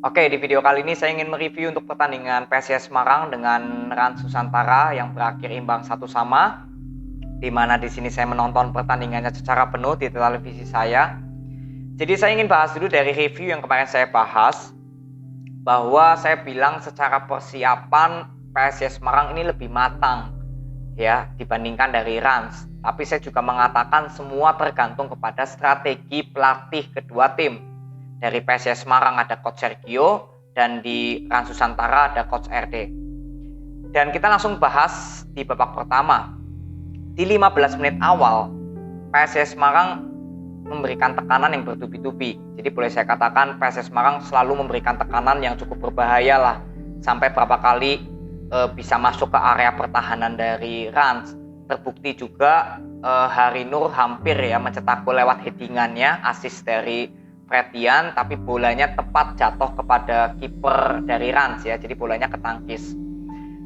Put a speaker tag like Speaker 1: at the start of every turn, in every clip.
Speaker 1: Oke, di video kali ini saya ingin mereview untuk pertandingan PSIS Semarang dengan Rans Nusantara yang berakhir imbang 1-1, di mana di sini saya menonton pertandingannya secara penuh di televisi saya. Jadi saya ingin bahas dulu dari review yang kemarin saya bahas, bahwa saya bilang secara persiapan PSIS Semarang ini lebih matang ya dibandingkan dari Rans. Tapi saya juga mengatakan semua tergantung kepada strategi pelatih kedua tim. Dari PSIS Semarang ada Coach Sergio dan di Rans Nusantara ada Coach RD. Dan kita langsung bahas di babak pertama. Di 15 menit awal, PSIS Semarang memberikan tekanan yang bertubi-tubi. Jadi boleh saya katakan PSIS Semarang selalu memberikan tekanan yang cukup berbahaya lah. Sampai berapa kali bisa masuk ke area pertahanan dari Rans. Terbukti juga Hari Nur hampir ya mencetak gol lewat headingannya, assist dari Fredian, tapi bolanya tepat jatuh kepada kiper dari Rans ya, jadi bolanya ketangkis.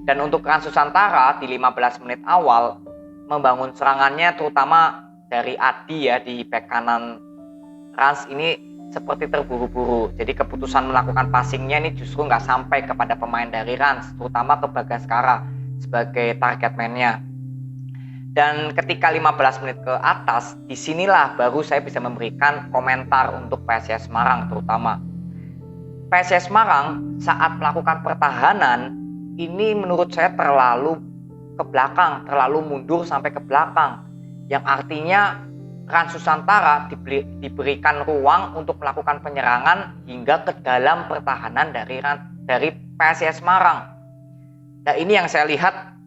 Speaker 1: Dan untuk Rans Nusantara di 15 menit awal membangun serangannya terutama dari Adi ya di bek kanan Rans ini seperti terburu-buru. Jadi keputusan melakukan passingnya ini justru nggak sampai kepada pemain dari Rans, terutama ke Bagaskara sebagai target man-nya. Dan ketika 15 menit ke atas, disinilah baru saya bisa memberikan komentar untuk PSIS Semarang terutama. PSIS Semarang saat melakukan pertahanan, ini menurut saya terlalu ke belakang, terlalu mundur sampai ke belakang. Yang artinya Rans Nusantara diberikan ruang untuk melakukan penyerangan hingga ke dalam pertahanan dari PSIS Semarang. Nah ini yang saya lihat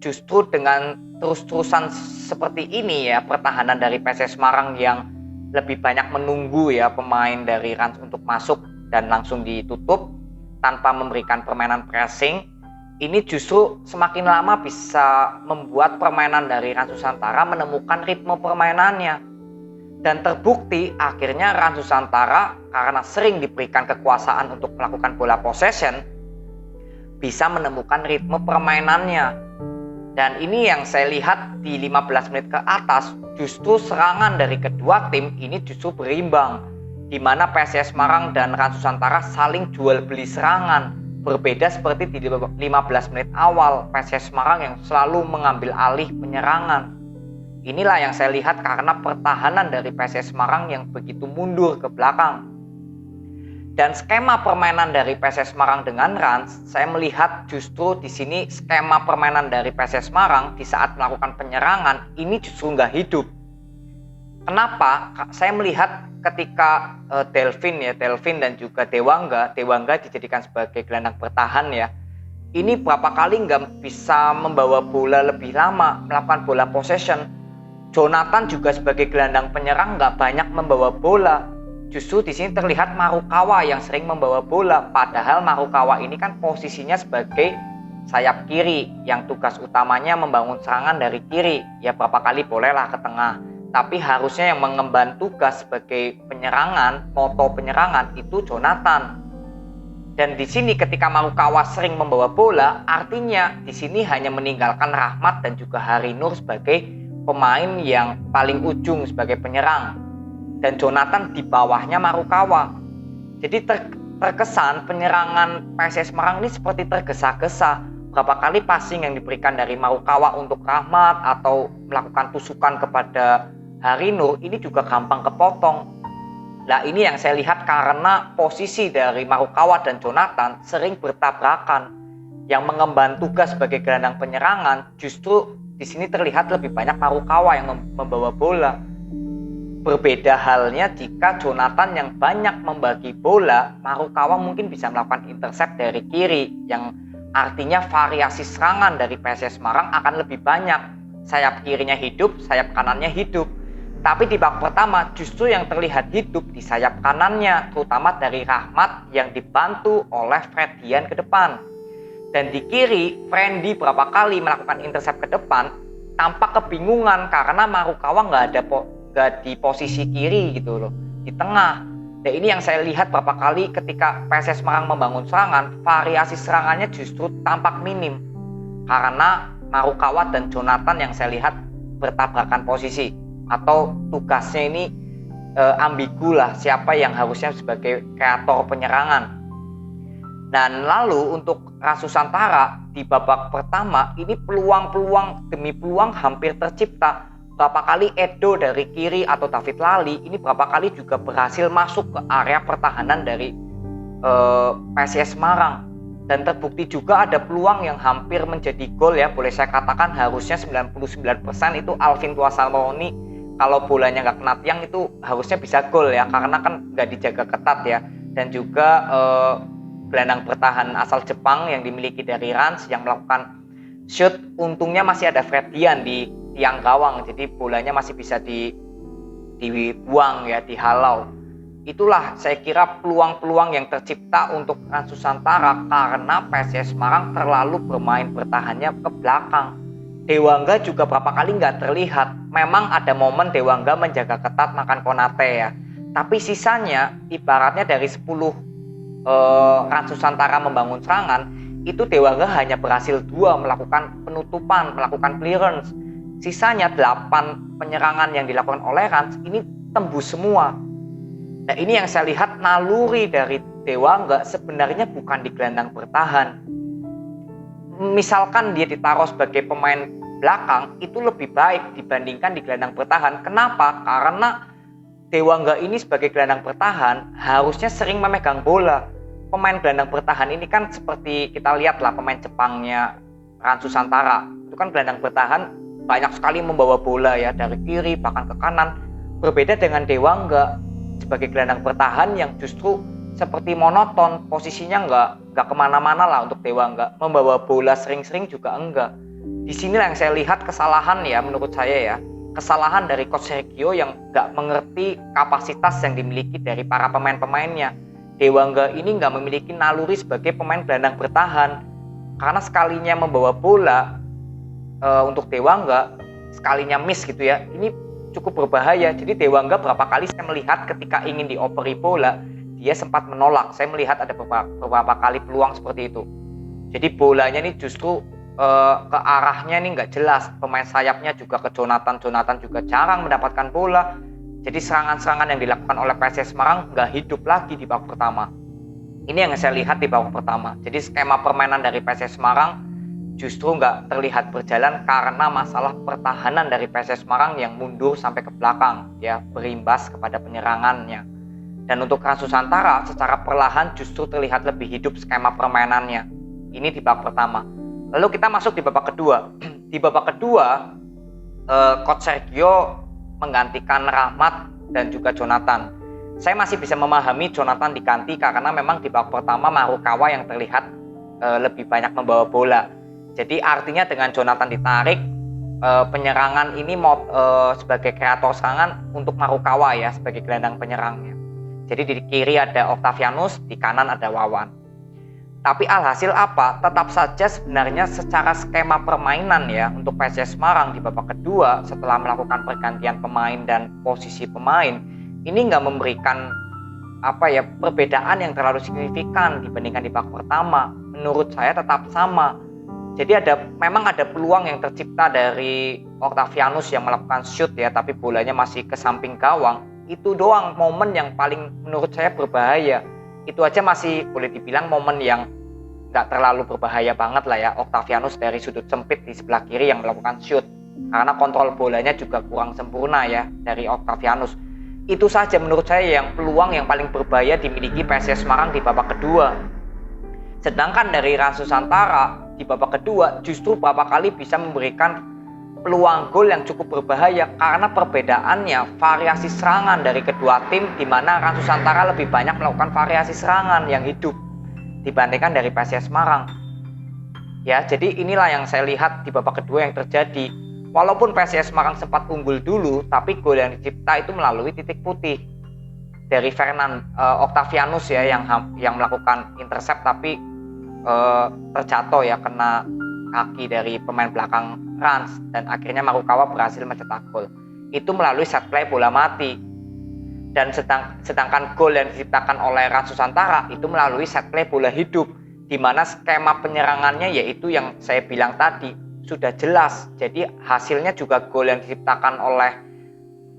Speaker 1: justru dengan terus-terusan seperti ini ya, pertahanan dari PSIS Semarang yang lebih banyak menunggu ya pemain dari Rans untuk masuk dan langsung ditutup tanpa memberikan permainan pressing, ini justru semakin lama bisa membuat permainan dari Rans Nusantara menemukan ritme permainannya. Dan terbukti akhirnya Rans Nusantara karena sering diberikan kekuasaan untuk melakukan bola possession bisa menemukan ritme permainannya. Dan ini yang saya lihat di 15 menit ke atas, justru serangan dari kedua tim ini justru berimbang, di mana PSIS Semarang dan Rans Nusantara saling jual beli serangan. Berbeda seperti di 15 menit awal, PSIS Semarang yang selalu mengambil alih penyerangan. Inilah yang saya lihat karena pertahanan dari PSIS Semarang yang begitu mundur ke belakang. Dan skema permainan dari PSIS Semarang dengan Rans, saya melihat justru di sini skema permainan dari PSIS Semarang di saat melakukan penyerangan ini justru nggak hidup. Kenapa? Saya melihat ketika Delvin dan juga Dewangga dijadikan sebagai gelandang bertahan ya. Ini berapa kali nggak bisa membawa bola lebih lama, melakukan bola possession. Jonathan juga sebagai gelandang penyerang nggak banyak membawa bola. Justru di sini terlihat Marukawa yang sering membawa bola, padahal Marukawa ini kan posisinya sebagai sayap kiri yang tugas utamanya membangun serangan dari kiri. Ya berapa kali bolehlah ke tengah, tapi harusnya yang mengemban tugas sebagai penyerangan, moto penyerangan itu Jonathan. Dan di sini ketika Marukawa sering membawa bola, artinya di sini hanya meninggalkan Rahmat dan juga Hari Nur sebagai pemain yang paling ujung sebagai penyerang. Dan Jonathan di bawahnya Marukawa. Jadi terkesan penyerangan PSIS Semarang ini seperti tergesa-gesa. Berapa kali passing yang diberikan dari Marukawa untuk Rahmat atau melakukan tusukan kepada Hari Nur ini juga gampang kepotong. Nah ini yang saya lihat karena posisi dari Marukawa dan Jonathan sering bertabrakan. Yang mengemban tugas sebagai gelandang penyerangan justru di sini terlihat lebih banyak Marukawa yang membawa bola. Berbeda halnya jika Jonathan yang banyak membagi bola, Marukawa mungkin bisa melakukan intercept dari kiri, yang artinya variasi serangan dari PSIS Semarang akan lebih banyak. Sayap kirinya hidup, sayap kanannya hidup. Tapi di babak pertama justru yang terlihat hidup di sayap kanannya, terutama dari Rahmat yang dibantu oleh Fredian ke depan. Dan di kiri, Frendi berapa kali melakukan intercept ke depan, tampak kebingungan karena Marukawa nggak di posisi kiri gitu loh, di tengah. Dan ini yang saya lihat beberapa kali ketika PSIS Semarang membangun serangan, variasi serangannya justru tampak minim karena Marukawa dan Jonathan yang saya lihat bertabrakan posisi atau tugasnya ini ambigu lah, siapa yang harusnya sebagai kreator penyerangan. Dan lalu untuk Rans Nusantara di babak pertama ini peluang-peluang demi peluang hampir tercipta. Berapa kali Edo dari kiri atau David Lali ini berapa kali juga berhasil masuk ke area pertahanan dari PSIS Semarang. Dan terbukti juga ada peluang yang hampir menjadi gol ya, boleh saya katakan harusnya 99% itu Alvin Tuasalmoni kalau bolanya nggak kena tiang itu harusnya bisa gol ya, karena kan nggak dijaga ketat ya. Dan juga gelandang bertahan asal Jepang yang dimiliki dari Rans yang melakukan shoot, untungnya masih ada Fredian di tiang gawang, jadi bolanya masih bisa dibuang ya, dihalau. Itulah saya kira peluang-peluang yang tercipta untuk Rans Nusantara karena PSIS Semarang terlalu bermain bertahannya ke belakang. Dewangga juga berapa kali nggak terlihat. Memang ada momen Dewangga menjaga ketat makan Konate ya, tapi sisanya ibaratnya dari 10 Rans Nusantara membangun serangan, itu Dewangga hanya berhasil 2 melakukan penutupan, melakukan clearance. Sisanya 8 penyerangan yang dilakukan oleh Rans ini tembus semua. Nah, ini yang saya lihat naluri dari Dewangga sebenarnya bukan di gelandang bertahan. Misalkan dia ditaruh sebagai pemain belakang itu lebih baik dibandingkan di gelandang bertahan. Kenapa? Karena Dewangga ini sebagai gelandang bertahan harusnya sering memegang bola. Pemain gelandang bertahan ini kan seperti kita lihat lah pemain Jepangnya Rans Nusantara. Itu kan gelandang bertahan banyak sekali membawa bola ya dari kiri bahkan ke kanan. Berbeda dengan Dewangga sebagai gelandang bertahan yang justru seperti monoton, posisinya nggak kemana-mana lah untuk Dewangga. Membawa bola sering-sering juga enggak. Di sinilah yang saya lihat kesalahan ya menurut saya ya. Kesalahan dari Coach Sergio yang nggak mengerti kapasitas yang dimiliki dari para pemain-pemainnya. Dewangga ini nggak memiliki naluri sebagai pemain gelandang bertahan. Karena sekalinya membawa bola untuk Dewangga, sekalinya miss gitu ya, ini cukup berbahaya. Jadi Dewangga berapa kali saya melihat ketika ingin dioperi bola, dia sempat menolak. Saya melihat ada beberapa kali peluang seperti itu. Jadi bolanya ini justru ke arahnya ini nggak jelas. Pemain sayapnya juga ke Jonathan juga jarang mendapatkan bola. Jadi serangan-serangan yang dilakukan oleh PSIS Semarang nggak hidup lagi di babak pertama. Ini yang saya lihat di babak pertama. Jadi skema permainan dari PSIS Semarang justru nggak terlihat berjalan karena masalah pertahanan dari PSIS Semarang yang mundur sampai ke belakang ya, berimbas kepada penyerangannya. Dan untuk Rans Nusantara secara perlahan justru terlihat lebih hidup skema permainannya. Ini di babak pertama. Lalu kita masuk di babak kedua. Di babak kedua, Coach Sergio menggantikan Rahmat dan juga Jonathan. Saya masih bisa memahami Jonathan diganti karena memang di babak pertama Marukawa yang terlihat lebih banyak membawa bola. Jadi artinya dengan Jonathan ditarik, penyerangan ini sebagai kreator serangan untuk Marukawa ya, sebagai gelandang penyerangnya. Jadi di kiri ada Octavianus, di kanan ada Wawan. Tapi alhasil apa? Tetap saja sebenarnya secara skema permainan ya untuk PSIS Semarang di babak kedua setelah melakukan pergantian pemain dan posisi pemain ini nggak memberikan perbedaan yang terlalu signifikan dibandingkan di babak pertama. Menurut saya tetap sama. Jadi memang ada peluang yang tercipta dari Octavianus yang melakukan shoot ya, tapi bolanya masih ke samping gawang. Itu doang momen yang paling menurut saya berbahaya. Itu aja masih boleh dibilang momen yang nggak terlalu berbahaya banget lah ya. Octavianus dari sudut sempit di sebelah kiri yang melakukan shoot. Karena kontrol bolanya juga kurang sempurna ya dari Octavianus. Itu saja menurut saya yang peluang yang paling berbahaya dimiliki PSIS Semarang di babak kedua. Sedangkan dari Rans Nusantara di babak kedua justru beberapa kali bisa memberikan peluang gol yang cukup berbahaya karena perbedaannya variasi serangan dari kedua tim, di mana Rans Nusantara lebih banyak melakukan variasi serangan yang hidup dibandingkan dari PSIS Semarang. Ya, jadi inilah yang saya lihat di babak kedua yang terjadi. Walaupun PSIS Semarang sempat unggul dulu, tapi gol yang dicipta itu melalui titik putih dari Octavianus ya yang melakukan intercept tapi terjatuh ya, kena kaki dari pemain belakang Rans dan akhirnya Marukawa berhasil mencetak gol. Itu melalui set play bola mati. Dan sedangkan gol yang diciptakan oleh Rans Nusantara itu melalui set play bola hidup, di mana skema penyerangannya yaitu yang saya bilang tadi sudah jelas. Jadi hasilnya juga gol yang diciptakan oleh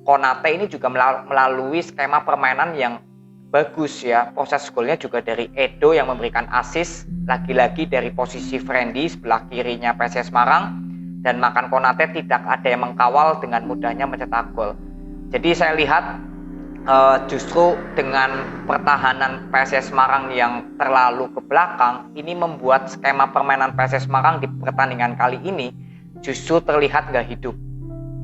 Speaker 1: Konate ini juga melalui skema permainan yang bagus ya. Proses golnya juga dari Edo yang memberikan assist, lagi-lagi dari posisi Friendly sebelah kirinya PSS Semarang, dan Makan Konate tidak ada yang mengkawal, dengan mudahnya mencetak gol. Jadi saya lihat justru dengan pertahanan PSS Semarang yang terlalu ke belakang, ini membuat skema permainan PSS Semarang di pertandingan kali ini justru terlihat gak hidup.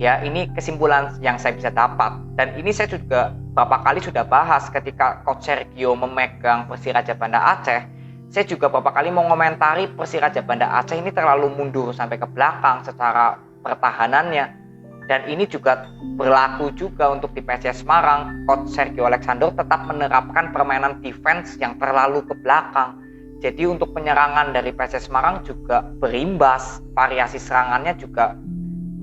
Speaker 1: Ya, ini kesimpulan yang saya bisa dapat. Dan ini saya juga beberapa kali sudah bahas ketika Coach Sergio memegang Persiraja Banda Aceh. Saya juga beberapa kali mengomentari Persiraja Banda Aceh ini terlalu mundur sampai ke belakang secara pertahanannya. Dan ini juga berlaku juga untuk di PSS Semarang. Coach Sergio Alexander tetap menerapkan permainan defense yang terlalu ke belakang. Jadi untuk penyerangan dari PSS Semarang juga berimbas. Variasi serangannya juga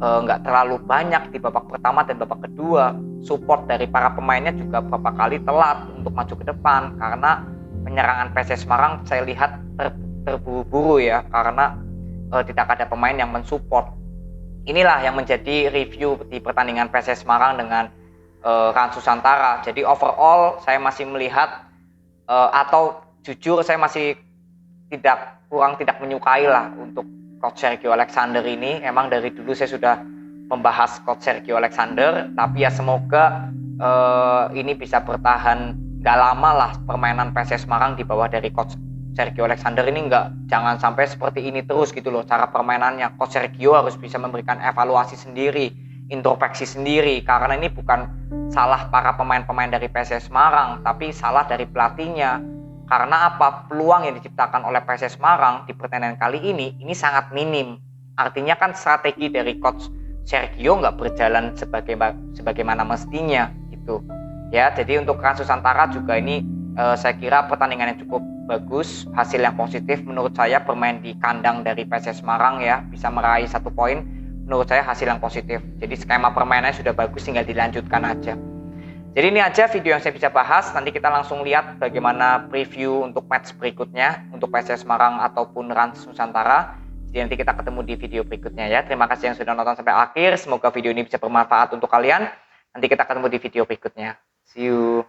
Speaker 1: nggak terlalu banyak di babak pertama dan babak kedua. Support dari para pemainnya juga beberapa kali telat untuk maju ke depan. Karena penyerangan PSS Semarang saya lihat terburu-buru ya. Karena tidak ada pemain yang mensupport. Inilah yang menjadi review di pertandingan PSS Semarang dengan Rans Nusantara. Jadi overall saya masih melihat atau jujur saya masih kurang tidak menyukai lah untuk Coach Sergio Alexander ini. Emang dari dulu saya sudah membahas Coach Sergio Alexander, tapi ya semoga ini bisa bertahan gak lama lah permainan PSS Semarang di bawah dari Coach Sergio Alexander ini. Jangan sampai seperti ini terus gitu loh cara permainannya. Coach Sergio harus bisa memberikan evaluasi sendiri, introspeksi sendiri, karena ini bukan salah para pemain-pemain dari PSS Semarang, tapi salah dari pelatihnya. Karena apa? Peluang yang diciptakan oleh PSS Semarang di pertandingan kali ini sangat minim. Artinya kan strategi dari Coach Sergio nggak berjalan sebagaimana mestinya gitu. Ya, jadi untuk Rans Nusantara juga ini saya kira pertandingan yang cukup bagus, hasil yang positif menurut saya. Bermain di kandang dari PSS Semarang ya, bisa meraih 1 poin, menurut saya hasil yang positif. Jadi skema permainannya sudah bagus, tinggal dilanjutkan aja. Jadi ini aja video yang saya bisa bahas. Nanti kita langsung lihat bagaimana preview untuk match berikutnya untuk PSS Semarang ataupun Rans Nusantara. Jadi nanti kita ketemu di video berikutnya ya. Terima kasih yang sudah nonton sampai akhir, semoga video ini bisa bermanfaat untuk kalian. Nanti kita ketemu di video berikutnya. See you.